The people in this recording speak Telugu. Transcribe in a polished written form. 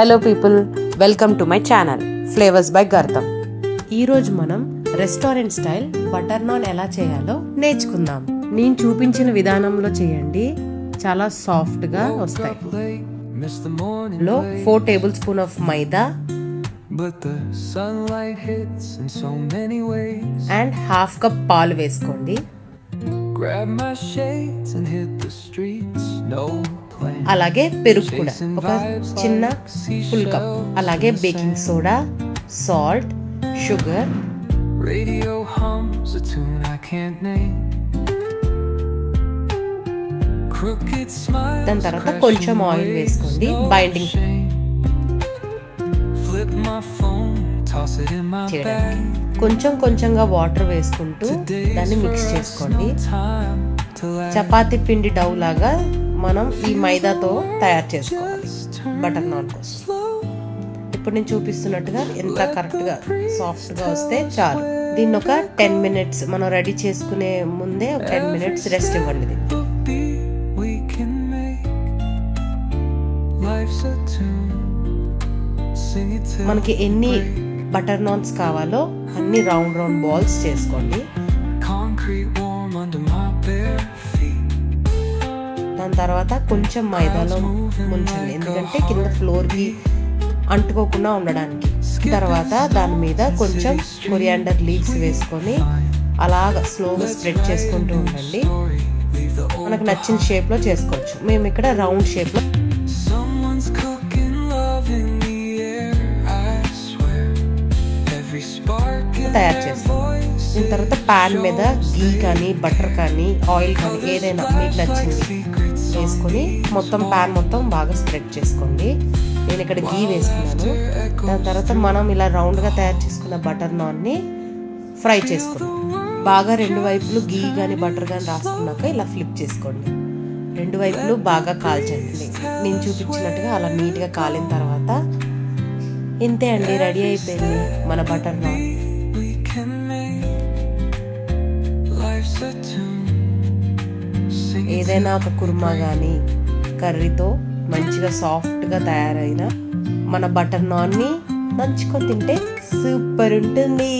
Hello people, welcome to my channel flavours by గర్తం. ఈరోజు మనం రెస్టారెంట్ స్టైల్ బటర్ నాన్ ఎలా చేయాలో నేర్చుకుందాం. నేను చూపించిన విధానంలో చేయండి, చాలా సాఫ్ట్గా వస్తాయి. 4 table spoon of maida and half cup పాలు వేసుకోండి. అలాగే పెరుగు కూడా ఒక చిన్న ఫుల్ కప్, అలాగే బేకింగ్ సోడా, సాల్ట్, షుగర్, దాని తర్వాత కొంచెం ఆయిల్ వేసుకోండి. బైండింగ్ చేయడానికి కొంచెం కొంచెంగా వాటర్ వేసుకుంటూ దాన్ని మిక్స్ చేసుకోండి. చపాతీ పిండి డౌ లాగా మనం ఈ మైదాతో తయారు చేసుకోవాలి బటర్ నాన్ కోసం. ఇప్పుడు నేను చూపిస్తున్నట్టుగా ఎంత కరెక్ట్గా సాఫ్ట్గా వస్తే చాలు. దీన్ని ఒక 10 మినిట్స్ మనం రెడీ చేసుకునే ముందే ఒక 10 మినిట్స్ రెస్ట్ ఇవ్వండి. మనకి ఎన్ని బటర్ నాన్స్ కావాలో అన్ని రౌండ్ రౌండ్ బాల్స్ చేసుకోండి. దాని తర్వాత కొంచెం మైదాలో ముంచండి, ఎందుకంటే కింద ఫ్లోర్కి అంటుకోకుండా ఉండడానికి. తర్వాత దాని మీద కొంచెం కొరియాండర్ లీవ్స్ వేసుకొని అలాగా స్లోగా స్ప్రెడ్ చేసుకుంటూ ఉండండి. మనకు నచ్చిన షేప్లో చేసుకోవచ్చు. మేము ఇక్కడ రౌండ్ షేప్లో తయారు చేస్తాం. దీని తర్వాత ప్యాన్ మీద గీ కానీ బటర్ కానీ ఆయిల్ కానీ ఏదైనా మీకు నచ్చింది వేసుకొని మొత్తం ప్యాన్ మొత్తం బాగా స్ప్రెడ్ చేసుకోండి. నేను ఇక్కడ గీ వేసుకున్నాను. దాని తర్వాత మనం ఇలా రౌండ్గా తయారు చేసుకున్న బటర్ నాన్ని ఫ్రై చేసుకుందాం. బాగా 2 వైపులు గీ కానీ బటర్ కానీ రాసుకున్నాక ఇలా ఫ్లిప్ చేసుకోండి. 2 వైపులు బాగా కాల్చండి. నేను చూపించినట్టుగా అలా నీట్గా కాలిన తర్వాత ఇంతే అండి, రెడీ అయిపోయింది మన బటర్ నాన్. ఏదైనా ఒక కుర్మా కానీ కర్రీతో మంచిగా సాఫ్ట్గా తయారైన మన బటర్ నాన్ని నంచుకొని తింటే సూపర్ ఉంటుంది.